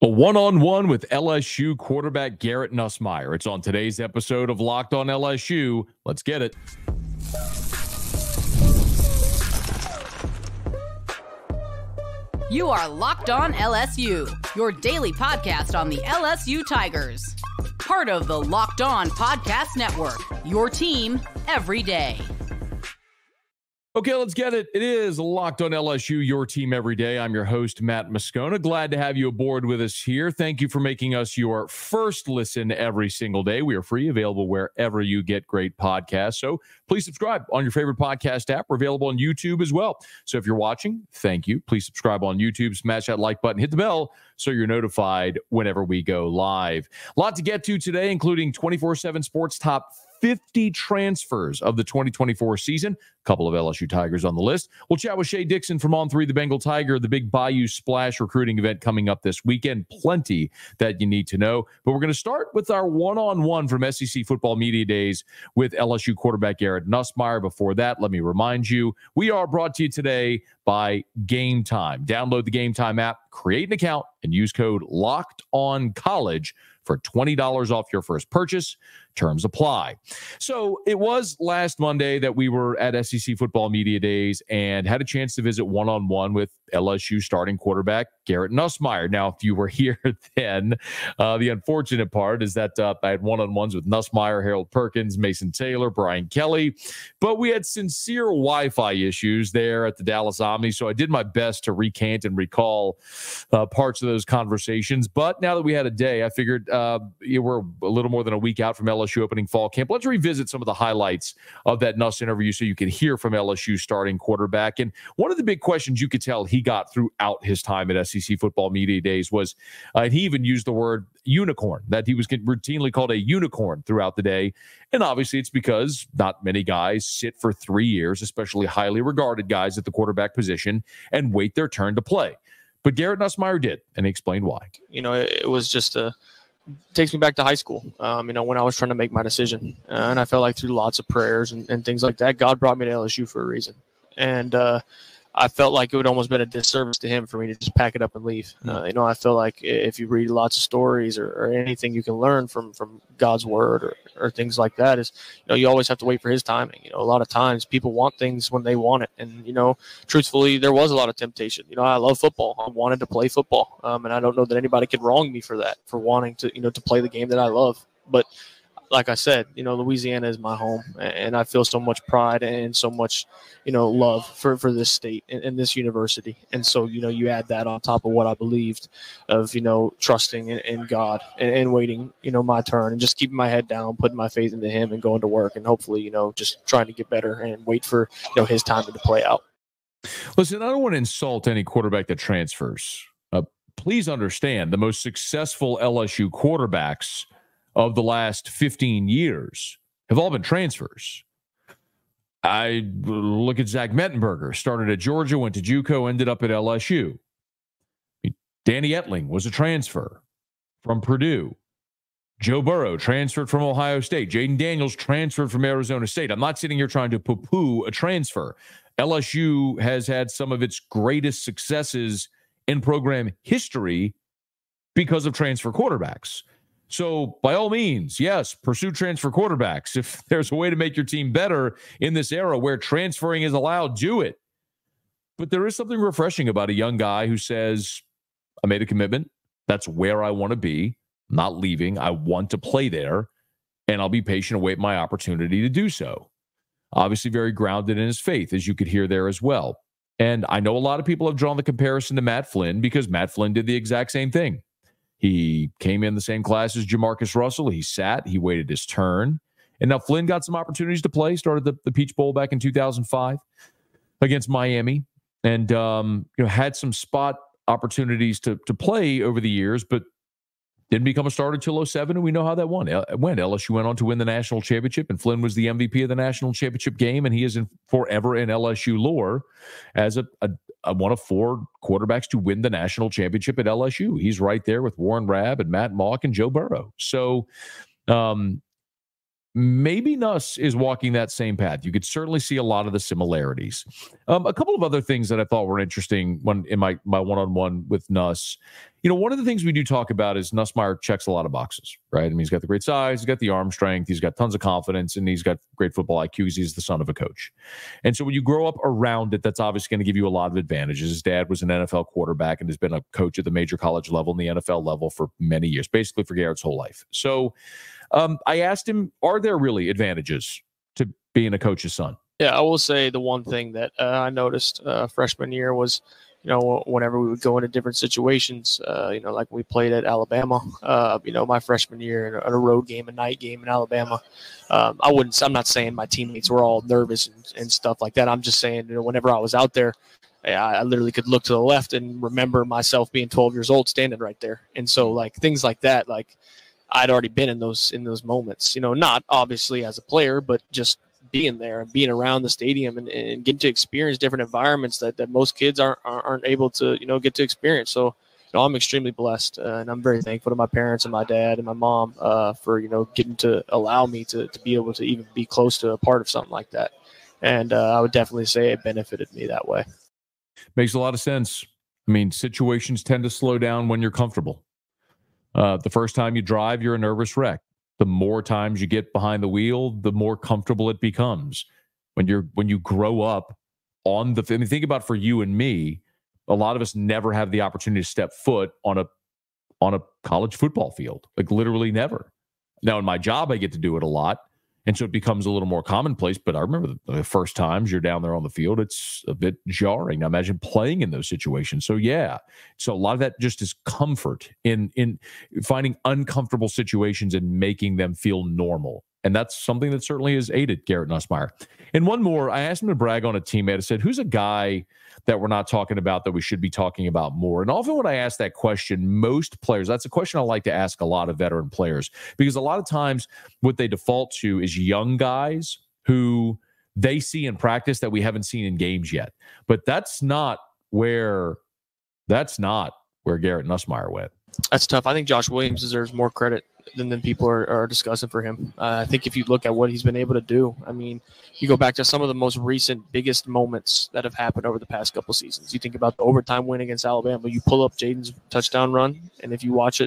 A one-on-one with LSU quarterback Garrett Nussmeier. It's on today's episode of Locked on LSU. Let's get it. You are Locked on LSU, your daily podcast on the LSU Tigers. Part of the Locked on Podcast Network, your team every day. Okay, let's get it. It is Locked on LSU, your team every day. I'm your host, Matt Moscona. Glad to have you aboard with us here. Thank you for making us your first listen every single day. We are free, available wherever you get great podcasts. So please subscribe on your favorite podcast app. We're available on YouTube as well. So if you're watching, thank you. Please subscribe on YouTube, smash that like button, hit the bell so you're notified whenever we go live. A lot to get to today, including 24/7 Sports top 50 transfers of the 2024 season. A couple of LSU Tigers on the list. We'll chat with Shea Dixon from On 3, the Bengal Tiger, the big Bayou Splash recruiting event coming up this weekend. Plenty that you need to know. But we're going to start with our one-on-one from SEC Football Media Days with LSU quarterback Garrett Nussmeier. Before that, let me remind you, we are brought to you today by Game Time. Download the Game Time app, create an account, and use code LOCKEDONCollege for $20 off your first purchase. Terms apply. So it was last Monday that we were at SEC Football Media Days and had a chance to visit one-on-one with LSU starting quarterback Garrett Nussmeier. Now, if you were here then, the unfortunate part is that I had one-on-ones with Nussmeier, Harold Perkins, Mason Taylor, Brian Kelly, but we had sincere Wi-Fi issues there at the Dallas Omni, so I did my best to recant and recall parts of those conversations. But now that we had a day, I figured we're a little more than a week out from LSU opening fall camp. Let's revisit some of the highlights of that Nuss interview so you can hear from LSU starting quarterback. And one of the big questions you could tell he got throughout his time at SEC Football Media Days was, and he even used the word unicorn, that he was routinely called a unicorn throughout the day. And obviously it's because not many guys sit for 3 years, especially highly regarded guys at the quarterback position, and wait their turn to play. But Garrett Nussmeier did, and he explained why. It was just takes me back to high school, when I was trying to make my decision. And I felt like through lots of prayers and things like that, God brought me to LSU for a reason. And I felt like it would almost been a disservice to him for me to just pack it up and leave. I feel like if you read lots of stories or anything you can learn from God's word or things like that is, you always have to wait for his timing. A lot of times people want things when they want it. And, truthfully, there was a lot of temptation. I love football. I wanted to play football. And I don't know that anybody could wrong me for that, for wanting to, to play the game that I love. But like I said, Louisiana is my home, and I feel so much pride and so much, love for this state and this university. And so, you add that on top of what I believed of, trusting in God and waiting, my turn and just keeping my head down, putting my faith into him and going to work and hopefully, just trying to get better and wait for, his time to play out. Listen, I don't want to insult any quarterback that transfers. Please understand the most successful LSU quarterbacks of the last 15 years have all been transfers. I look at Zach Mettenberger, started at Georgia, went to JUCO, ended up at LSU. Danny Etling was a transfer from Purdue. Joe Burrow transferred from Ohio State. Jaden Daniels transferred from Arizona State. I'm not sitting here trying to poo-poo a transfer. LSU has had some of its greatest successes in program history because of transfer quarterbacks. So by all means, yes, pursue transfer quarterbacks. If there's a way to make your team better in this era where transferring is allowed, do it. But there is something refreshing about a young guy who says, I made a commitment. That's where I want to be. I'm not leaving. I want to play there, and I'll be patient and wait my opportunity to do so. Obviously very grounded in his faith, as you could hear there as well. And I know a lot of people have drawn the comparison to Matt Flynn because Matt Flynn did the exact same thing. He came in the same class as Jamarcus Russell. He sat. He waited his turn. And now Flynn got some opportunities to play. Started the Peach Bowl back in 2005 against Miami. And, had some spot opportunities to play over the years, but didn't become a starter until 2007, and we know how that went. LSU went on to win the national championship, and Flynn was the MVP of the national championship game, and he is forever in LSU lore as a one of four quarterbacks to win the national championship at LSU. He's right there with Warren Rabb and Matt Mock and Joe Burrow. So maybe Nuss is walking that same path. You could certainly see a lot of the similarities. A couple of other things that I thought were interesting when in my one-on-one with Nuss. one of the things we do talk about is Nussmeier checks a lot of boxes, right? I mean, he's got the great size, he's got the arm strength, he's got tons of confidence, and he's got great football IQ because he's the son of a coach. And so when you grow up around it, that's obviously going to give you a lot of advantages. His dad was an NFL quarterback and has been a coach at the major college level and the NFL level for many years, basically for Garrett's whole life. So I asked him, are there really advantages to being a coach's son? Yeah, I will say the one thing that I noticed freshman year was, whenever we would go into different situations, like we played at Alabama, my freshman year in a road game, a night game in Alabama, I'm not saying my teammates were all nervous and stuff like that. I'm just saying, whenever I was out there, I literally could look to the left and remember myself being 12 years old standing right there. And so like things like that, like I'd already been in those moments, not obviously as a player, but just being there and being around the stadium and getting to experience different environments that most kids aren't able to, get to experience. So, I'm extremely blessed and I'm very thankful to my parents and my dad and my mom for, getting to allow me to be able to even be close to a part of something like that. And I would definitely say it benefited me that way. Makes a lot of sense. I mean, situations tend to slow down when you're comfortable. The first time you drive, you're a nervous wreck. The more times you get behind the wheel, the more comfortable it becomes. When you grow up on the, I mean, think about for you and me, a lot of us never have the opportunity to step foot on a college football field, like literally never. Now in my job, I get to do it a lot. And so it becomes a little more commonplace. But I remember the first times you're down there on the field, it's a bit jarring. Now imagine playing in those situations. So yeah, so a lot of that just is comfort in finding uncomfortable situations and making them feel normal. And that's something that certainly has aided Garrett Nussmeier. And one more, I asked him to brag on a teammate. I said, who's a guy that we're not talking about that we should be talking about more? And often when I ask that question, most players, that's a question I like to ask a lot of veteran players, because a lot of times what they default to is young guys who they see in practice that we haven't seen in games yet. But that's not where Garrett Nussmeier went. That's tough. I think Josh Williams deserves more credit than people are discussing for him. I think if you look at what he's been able to do, I mean, you go back to some of the most recent, biggest moments that have happened over the past couple seasons. You think about the overtime win against Alabama. You pull up Jaden's touchdown run, and if you watch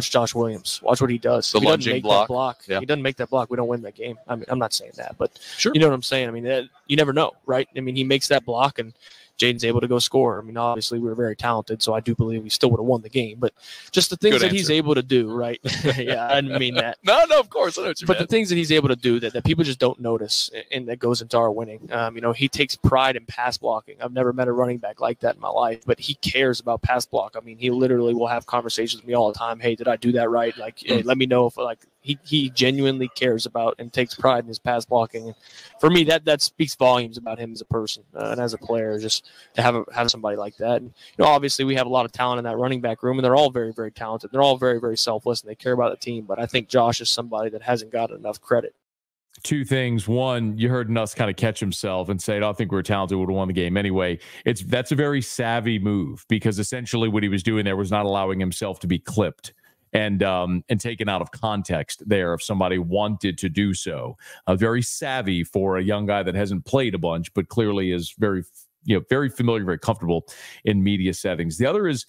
Josh Williams. Watch what he does. The he lunging block. Yeah. He doesn't make that block, we don't win that game. I mean, I'm not saying that, but sure. You know what I'm saying? I mean, you never know, right? I mean, he makes that block, and Jaden's able to go score. I mean, obviously we were very talented, so I do believe we still would have won the game. But just the things that he's able to do, right? Yeah, I didn't mean that. No, of course. I know what you meant. The things that he's able to do that people just don't notice, and that goes into our winning. He takes pride in pass blocking. I've never met a running back like that in my life, but he cares about pass block. I mean, he literally will have conversations with me all the time. Hey, did I do that right? Like, hey, let me know if he genuinely cares about and takes pride in his pass blocking. And for me, that speaks volumes about him as a person and as a player, just to have somebody like that. And, obviously we have a lot of talent in that running back room, and they're all very, very talented. They're all very, very selfless, and they care about the team. But I think Josh is somebody that hasn't gotten enough credit. Two things. One, you heard Nuss kind of catch himself and say, I don't think we're talented, would have won the game anyway. That's a very savvy move, because essentially what he was doing there was not allowing himself to be clipped and taken out of context there if somebody wanted to do so. Very savvy for a young guy that hasn't played a bunch, but clearly is very familiar, very comfortable in media settings. The other is,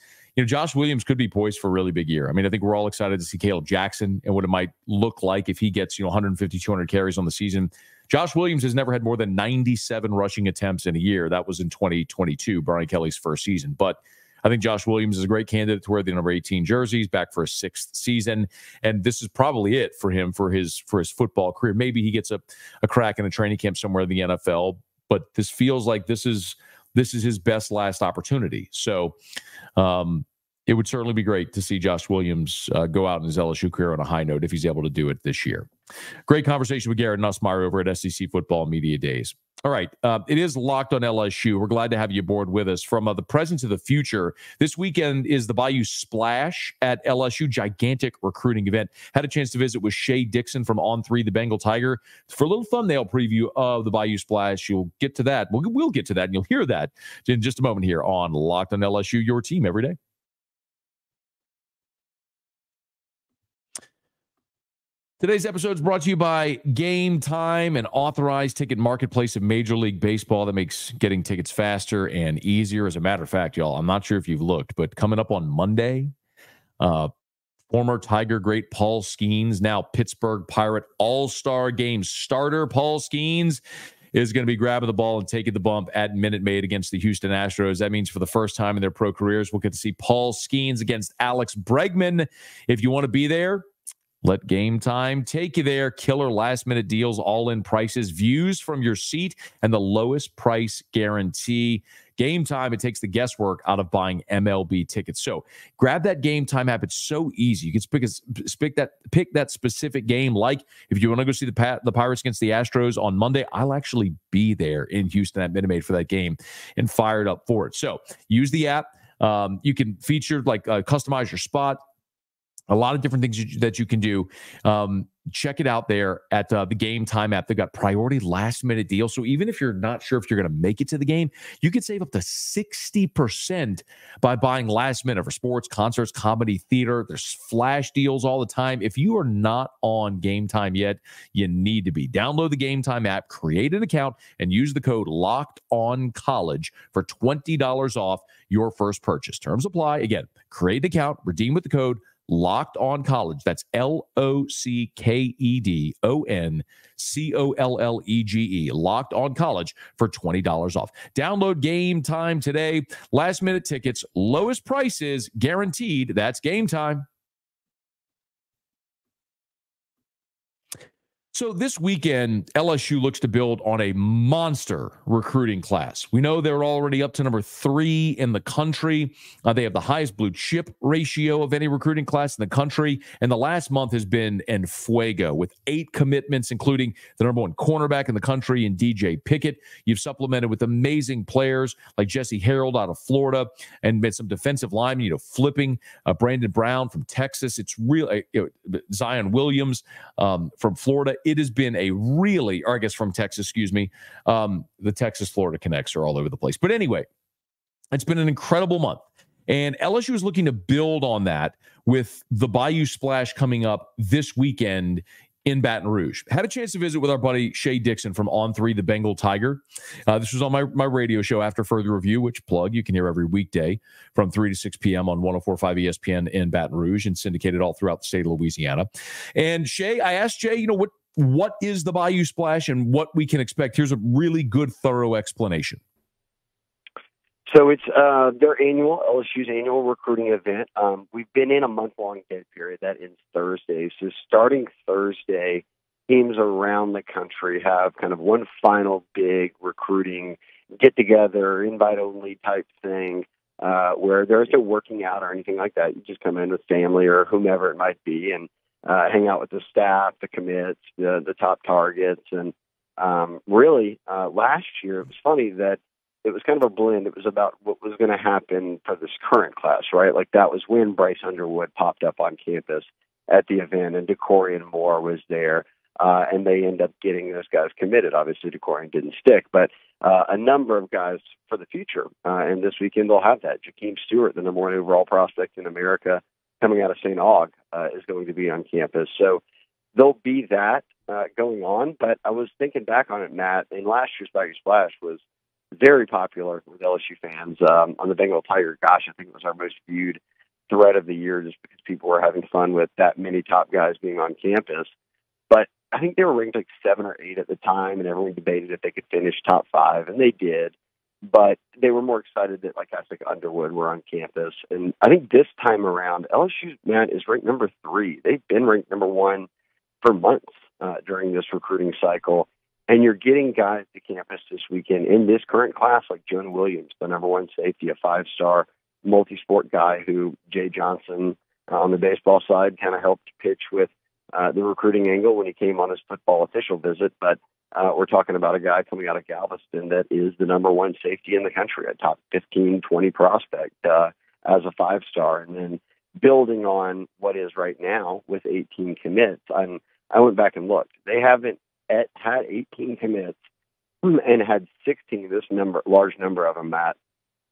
Josh Williams could be poised for a really big year. I mean, I think we're all excited to see Caleb Jackson and what it might look like if he gets, 150, 200 carries on the season. Josh Williams has never had more than 97 rushing attempts in a year. That was in 2022, Brian Kelly's first season. But I think Josh Williams is a great candidate to wear the number 18 jersey. He's back for a sixth season, and this is probably it for him for his football career. Maybe he gets a crack in a training camp somewhere in the NFL, but this feels like this is his best last opportunity. So it would certainly be great to see Josh Williams go out in his LSU career on a high note if he's able to do it this year. Great conversation with Garrett Nussmeier over at SEC Football Media Days. All right. It is Locked on LSU. We're glad to have you aboard with us. From the present to the future, this weekend is the Bayou Splash at LSU, gigantic recruiting event. Had a chance to visit with Shea Dixon from On3, the Bengal Tiger, for a little thumbnail preview of the Bayou Splash. You'll get to that. We'll get to that, and you'll hear that in just a moment here on Locked on LSU, your team every day. Today's episode is brought to you by Game Time, an authorized ticket marketplace of Major League Baseball that makes getting tickets faster and easier. As a matter of fact, y'all, I'm not sure if you've looked, but coming up on Monday, Former Tiger great Paul Skeens, now Pittsburgh Pirate All-Star Game starter Paul Skeens is going to be grabbing the ball and taking the bump at Minute Maid against the Houston Astros. That means for the first time in their pro careers, we'll get to see Paul Skeens against Alex Bregman. If you want to be there, let Game Time take you there. Killer last-minute deals, all-in prices, views from your seat, and the lowest price guarantee. Game Time, it takes the guesswork out of buying MLB tickets. So grab that Game Time app. It's so easy. You can pick that specific game. Like if you want to go see the Pirates against the Astros on Monday, I'll actually be there in Houston at Minute Maid for that game and fired up for it. So use the app. You can feature customize your spot. A lot of different things that you can do. Check it out there at the Game Time app. They've got priority last-minute deals. So even if you're not sure if you're going to make it to the game, you can save up to 60% by buying last minute for sports, concerts, comedy, theater. There's flash deals all the time. If you are not on Game Time yet, you need to be. Download the Game Time app, create an account, and use the code LOCKEDONCollege for $20 off your first purchase. Terms apply. Again, create an account, redeem with the code Locked On College. That's LOCKEDONCOLLEGE. Locked On College for $20 off. Download Game Time today. Last minute tickets, lowest prices guaranteed. That's Game Time. So this weekend, LSU looks to build on a monster recruiting class. We know they're already up to number 3 in the country. They have the highest blue chip ratio of any recruiting class in the country. And the last month has been en fuego with 8 commitments, including the number 1 cornerback in the country in DJ Pickett. You've supplemented with amazing players like Jesse Harold out of Florida and made some defensive linemen, flipping Brandon Brown from Texas. It's real. Zion Williams from Florida. It has been from Texas, excuse me. The Texas-Florida connects are all over the place. But anyway, it's been an incredible month. And LSU is looking to build on that with the Bayou Splash coming up this weekend in Baton Rouge. Had a chance to visit with our buddy Shea Dixon from On 3, the Bengal Tiger. This was on my radio show After Further Review, which you can hear every weekday from 3 to 6 p.m. on 104.5 ESPN in Baton Rouge and syndicated all throughout the state of Louisiana. And I asked Shea, what is the Bayou Splash and what we can expect? Here's a really good, thorough explanation. So it's LSU's annual recruiting event. We've been in a month-long dead period. That ends Thursday. So starting Thursday, teams around the country have kind of one final big recruiting get-together, invite-only type thing, where there's no working out or anything like that. You just come in with family or whomever it might be and hang out with the staff, the commits, the top targets. And last year, it was funny that it was kind of a blend. It was about what was going to happen for this current class, right? Like that was when Bryce Underwood popped up on campus at the event and DeCorian Moore was there. And they end up getting those guys committed. Obviously, DeCorian didn't stick, but a number of guys for the future. And this weekend they'll have that. Jakeem Stewart, the number 1 overall prospect in America, coming out of St. Aug, is going to be on campus. So there'll be that going on. But I was thinking back on it, Matt, and last year's Bayou Splash was very popular with LSU fans. On the Bengal Tiger, gosh, I think it was our most viewed thread of the year just because people were having fun with that many top guys being on campus. But I think they were ranked like 7 or 8 at the time, and everyone debated if they could finish top 5, and they did. But they were more excited that guys like Underwood were on campus. And I think this time around, LSU, is ranked number 3. They've been ranked number 1 for months during this recruiting cycle. And you're getting guys to campus this weekend in this current class, like Jonah Williams, the number 1 safety, a 5-star multi-sport guy who Jay Johnson on the baseball side kind of helped pitch with the recruiting angle when he came on his football official visit. But we're talking about a guy coming out of Galveston that is the number 1 safety in the country, a top 15, 20 prospect as a 5-star. And then building on what is right now with 18 commits. I went back and looked. They haven't had 18 commits and had 16, large number of them, Matt.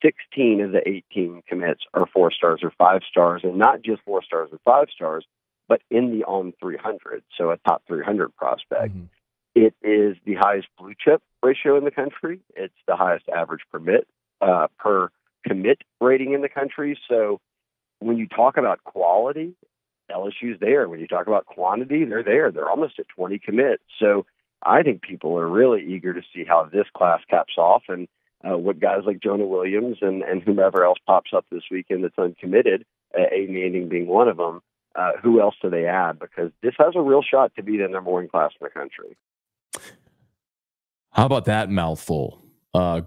16 of the 18 commits are 4 stars or 5 stars, and not just 4 stars or 5 stars, but in the on 300, so a top 300 prospect. Mm-hmm. It is the highest blue chip ratio in the country. It's the highest average per commit rating in the country. So when you talk about quality, LSU's there. When you talk about quantity, they're there. They're almost at 20 commits. So I think people are really eager to see how this class caps off and what guys like Jonah Williams and whomever else pops up this weekend that's uncommitted, Aiden Anding being one of them, who else do they add? Because this has a real shot to be the number one class in the country. How about that mouthful?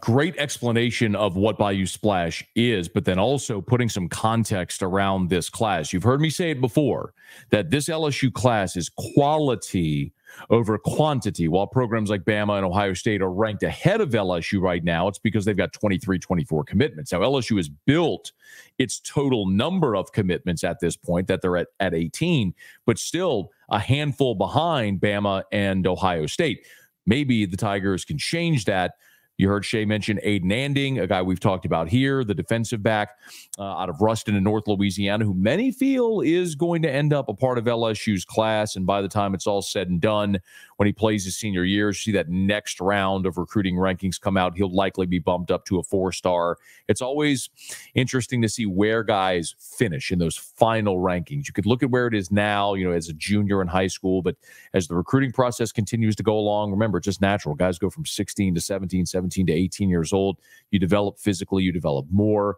Great explanation of what Bayou Splash is, but then also putting some context around this class. You've heard me say it before, that this LSU class is quality over quantity. While programs like Bama and Ohio State are ranked ahead of LSU right now, it's because they've got 23, 24 commitments. Now, LSU has built its total number of commitments at this point, that they're at 18, but still a handful behind Bama and Ohio State. Maybe the Tigers can change that. You heard Shea mention Aiden Anding, a guy we've talked about here, the defensive back out of Ruston in North Louisiana, who many feel is going to end up a part of LSU's class. And by the time it's all said and done, when he plays his senior year, see that next round of recruiting rankings come out, he'll likely be bumped up to a 4-star. It's always interesting to see where guys finish in those final rankings. You could look at where it is now, as a junior in high school, but as the recruiting process continues to go along, remember, it's just natural. Guys go from 16 to 17 to 18 years old. You develop physically, you develop more,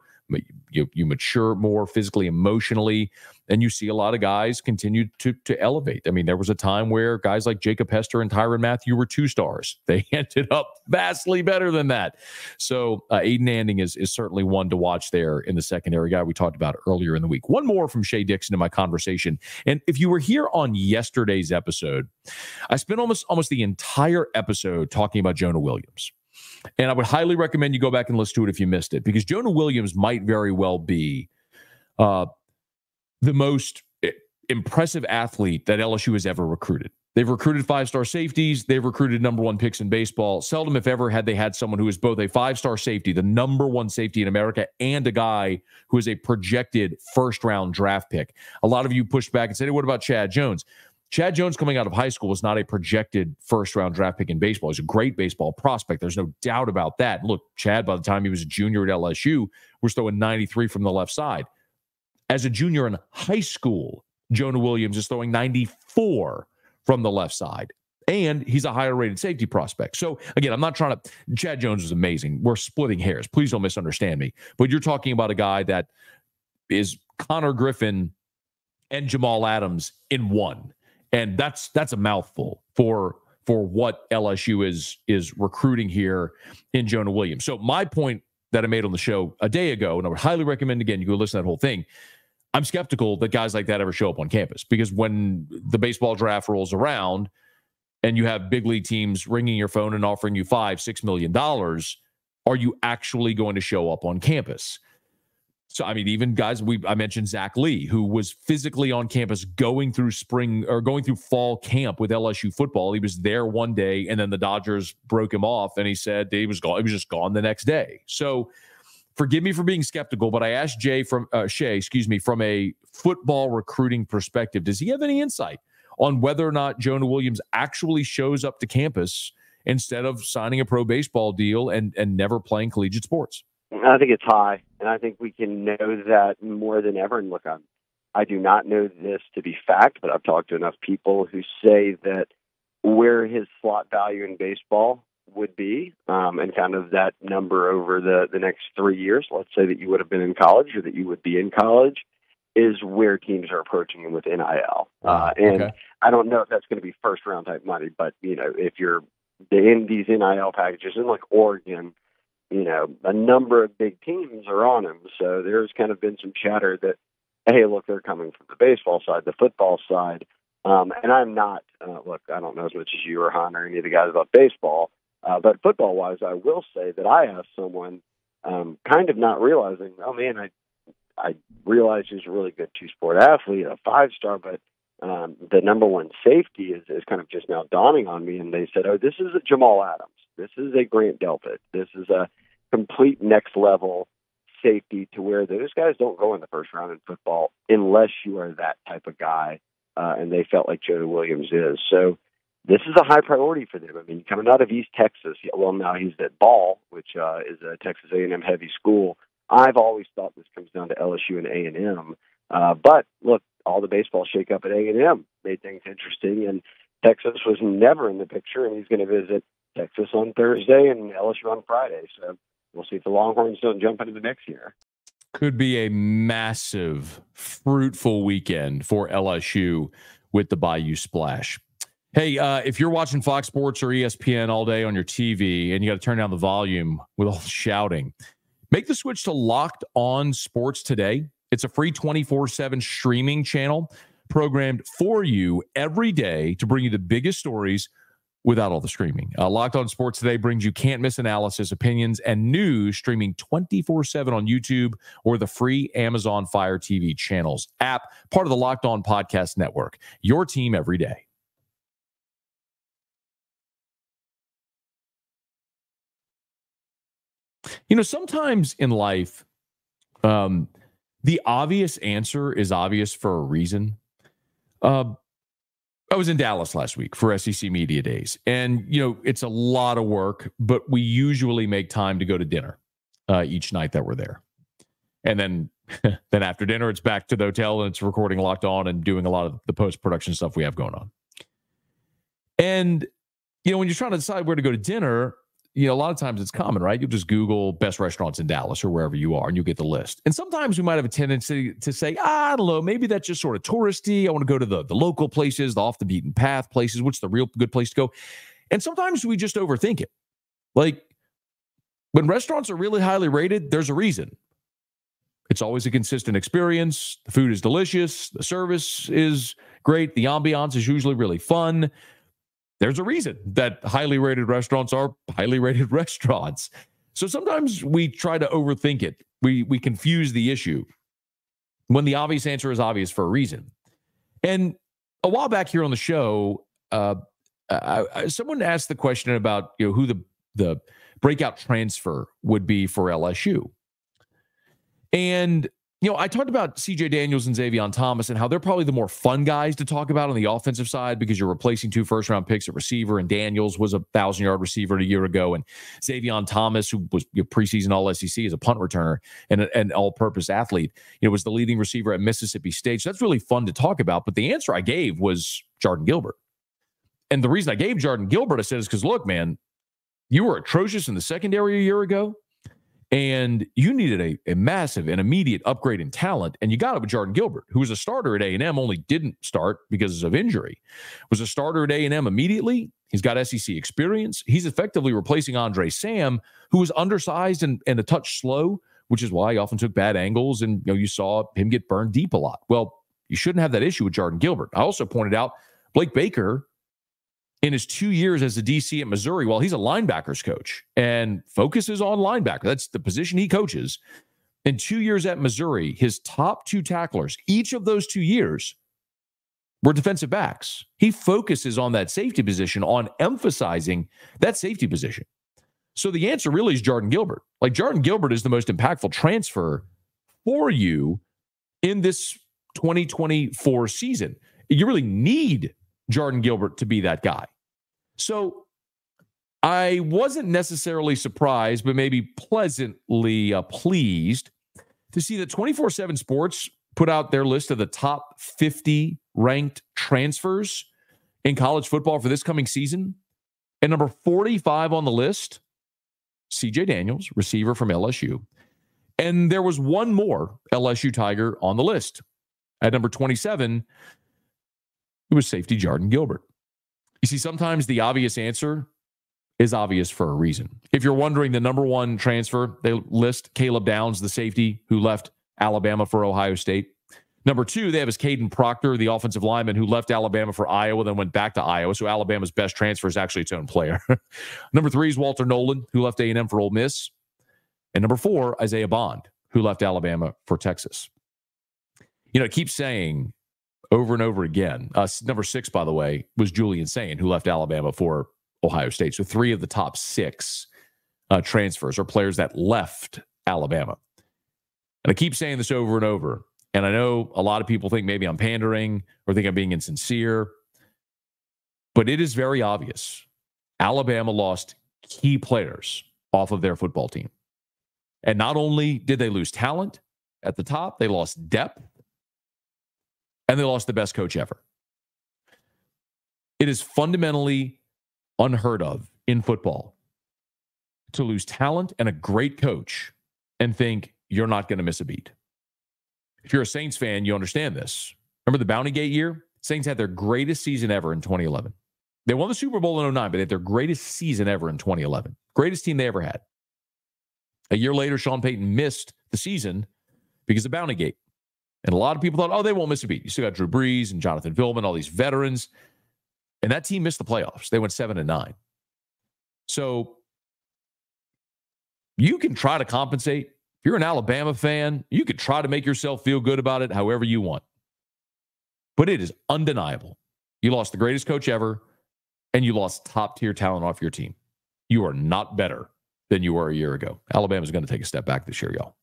you mature more physically, emotionally, and you see a lot of guys continue to elevate. I mean, there was a time where guys like Jacob Hester and Tyrann Mathieu were 2-stars. They ended up vastly better than that. So Aiden Anding is certainly one to watch there in the secondary, guy we talked about earlier in the week. One more from Shea Dixon in my conversation. And if you were here on yesterday's episode, I spent almost the entire episode talking about Jonah Williams. And I would highly recommend you go back and listen to it if you missed it, because Jonah Williams might very well be the most impressive athlete that LSU has ever recruited. They've recruited 5-star safeties. They've recruited number one picks in baseball. Seldom, if ever, had they had someone who is both a 5-star safety, the number one safety in America, and a guy who is a projected first-round draft pick. A lot of you pushed back and said, hey, what about Chad Jones? Chad Jones, coming out of high school, was not a projected first-round draft pick in baseball. He's a great baseball prospect. There's no doubt about that. Look, Chad, by the time he was a junior at LSU, was throwing 93 from the left side. As a junior in high school, Jonah Williams is throwing 94 from the left side. And he's a higher-rated safety prospect. So, again, I'm not trying to – Chad Jones is amazing. We're splitting hairs. Please don't misunderstand me. But you're talking about a guy that is Connor Griffin and Jamal Adams in one. And that's a mouthful for what LSU is recruiting here in Jonah Williams. So my point that I made on the show a day ago, and I would highly recommend, again, you go listen to that whole thing, I'm skeptical that guys like that ever show up on campus, because when the baseball draft rolls around and you have big league teams ringing your phone and offering you $5-6 million, are you actually going to show up on campus? So, I mean, even guys, I mentioned Zach Lee, who was physically on campus going through fall camp with LSU football. He was there one day, and then the Dodgers broke him off, and he said he was gone. He was just gone the next day. So, forgive me for being skeptical, but I asked Shea, from a football recruiting perspective, does he have any insight on whether or not Jonah Williams actually shows up to campus instead of signing a pro baseball deal and never playing collegiate sports? I think it's high, and I think we can know that more than ever. And look, I do not know this to be fact, but I've talked to enough people who say that where his slot value in baseball would be, and kind of that number over the next 3 years, let's say that you would have been in college or that you would be in college, is where teams are approaching him with NIL. And I don't know if that's going to be first-round type money, but, if you're in these NIL packages, in like Oregon, a number of big teams are on him. So there's kind of been some chatter that, hey, look, they're coming from the baseball side, the football side. And I'm not, I don't know as much as you or Han or any of the guys about baseball, but football-wise, I will say that I asked someone kind of not realizing, oh, man, I realize he's a really good two-sport athlete, a 5-star, but the number one safety is kind of just now dawning on me. And they said, oh, this is a Jamal Adams. This is a Grant Delpit. This is a complete next-level safety to where those guys don't go in the first round in football unless you are that type of guy, and they felt like Jonah Williams is. So this is a high priority for them. I mean, coming out of East Texas, well, now he's at Ball, which is a Texas A&M heavy school. I've always thought this comes down to LSU and A&M. But look, all the baseball shakeup at A&M made things interesting, and Texas was never in the picture, and he's going to visit Texas on Thursday and LSU on Friday. So we'll see if the Longhorns don't jump into the mix here. Could be a massive, fruitful weekend for LSU with the Bayou Splash. Hey, if you're watching Fox Sports or ESPN all day on your TV and you got to turn down the volume with all the shouting, make the switch to Locked On Sports today. It's a free 24/7 streaming channel programmed for you every day to bring you the biggest stories without all the screaming. Locked On Sports today brings you can't-miss analysis, opinions, and news streaming 24/7 on YouTube or the free Amazon Fire TV channels app, part of the Locked On Podcast Network. Your team every day. You know, sometimes in life, the obvious answer is obvious for a reason. I was in Dallas last week for SEC Media Days, and, you know, it's a lot of work, but we usually make time to go to dinner each night that we're there. And then after dinner, it's back to the hotel and it's recording Locked On and doing a lot of the post-production stuff we have going on. And, you know, when you're trying to decide where to go to dinner, you know, a lot of times it's common, right? You'll just Google best restaurants in Dallas or wherever you are, and you'll get the list. And sometimes we might have a tendency to say, I don't know, maybe that's just sort of touristy. I want to go to the local places, the off the beaten path places. What's the real good place to go? And sometimes we just overthink it. Like, when restaurants are really highly rated, there's a reason. It's always a consistent experience. The food is delicious. The service is great. The ambiance is usually really fun. There's a reason that highly rated restaurants are highly rated restaurants. So sometimes we try to overthink it. We confuse the issue when the obvious answer is obvious for a reason. And a while back here on the show, someone asked the question about, you know, who the breakout transfer would be for LSU. And, you know, I talked about C.J. Daniels and Xavier Thomas and how they're probably the more fun guys to talk about on the offensive side because you're replacing 2 first-round picks at receiver, and Daniels was a 1,000-yard receiver a year ago, and Xavier Thomas, who was your preseason All-SEC, as a punt returner and an all-purpose athlete, you know, was the leading receiver at Mississippi State. So that's really fun to talk about. But the answer I gave was Jordan Gilbert. And the reason I gave Jordan Gilbert, I said, is because, look, man, you were atrocious in the secondary a year ago, and you needed a massive and immediate upgrade in talent, and you got it with Jordan Gilbert, who was a starter at A&M, only didn't start because of injury. Was a starter at A&M immediately. He's got SEC experience. He's effectively replacing Andre Sam, who was undersized and a touch slow, which is why he often took bad angles, and, you know, you saw him get burned deep a lot. Well, you shouldn't have that issue with Jordan Gilbert. I also pointed out Blake Baker, in his 2 years as a DC at Missouri, while he's a linebackers coach and focuses on linebacker, that's the position he coaches. In 2 years at Missouri, his top 2 tacklers, each of those 2 years, were defensive backs. He focuses on that safety position, on emphasizing that safety position. So the answer really is Jordan Gilbert. Like, Jordan Gilbert is the most impactful transfer for you in this 2024 season. You really need Jordan Gilbert to be that guy. So I wasn't necessarily surprised, but maybe pleasantly pleased to see that 24/7 Sports put out their list of the top 50 ranked transfers in college football for this coming season. And number 45 on the list, C.J. Daniels, receiver from LSU. And there was one more LSU Tiger on the list. At number 27, it was safety Jordan Gilbert. You see, sometimes the obvious answer is obvious for a reason. If you're wondering, the number one transfer, they list Caleb Downs, the safety who left Alabama for Ohio State. Number 2, they have is Caden Proctor, the offensive lineman who left Alabama for Iowa, then went back to Iowa. So Alabama's best transfer is actually its own player. Number 3 is Walter Nolan, who left A&M for Ole Miss. And number 4, Isaiah Bond, who left Alabama for Texas. You know, it keeps saying over and over again. Number 6, by the way, was Julian Sayin, who left Alabama for Ohio State. So 3 of the top 6 transfers are players that left Alabama. And I keep saying this over and over. And I know a lot of people think maybe I'm pandering or think I'm being insincere. But it is very obvious. Alabama lost key players off of their football team. And not only did they lose talent at the top, they lost depth, and they lost the best coach ever. It is fundamentally unheard of in football to lose talent and a great coach and think you're not going to miss a beat. If you're a Saints fan, you understand this. Remember the Bounty Gate year? Saints had their greatest season ever in 2011. They won the Super Bowl in 2009, but they had their greatest season ever in 2011. Greatest team they ever had. A year later, Sean Payton missed the season because of Bounty Gate. And a lot of people thought, oh, they won't miss a beat. You still got Drew Brees and Jonathan Vilman, all these veterans. And that team missed the playoffs. They went 7-9. So you can try to compensate. If you're an Alabama fan, you could try to make yourself feel good about it however you want. But it is undeniable. You lost the greatest coach ever, and you lost top-tier talent off your team. You are not better than you were a year ago. Alabama's going to take a step back this year, y'all.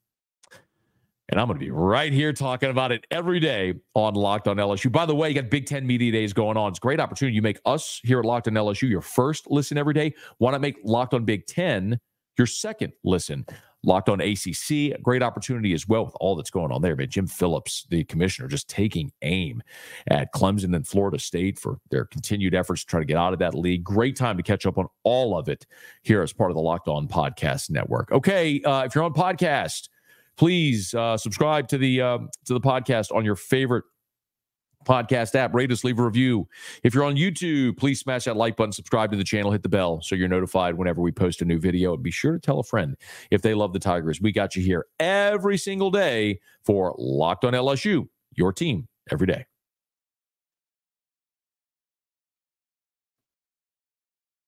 And I'm going to be right here talking about it every day on Locked on LSU. By the way, you got Big Ten Media Days going on. It's a great opportunity. You make us here at Locked on LSU your first listen every day. Why not make Locked on Big Ten your second listen? Locked on ACC, a great opportunity as well with all that's going on there. But Jim Phillips, the commissioner, just taking aim at Clemson and Florida State for their continued efforts to try to get out of that league. Great time to catch up on all of it here as part of the Locked On Podcast Network. Okay, if you're on podcast, please subscribe to the podcast on your favorite podcast app. Rate us, leave a review. If you're on YouTube, please smash that like button, subscribe to the channel, hit the bell so you're notified whenever we post a new video. And be sure to tell a friend if they love the Tigers. We got you here every single day for Locked on LSU, your team every day.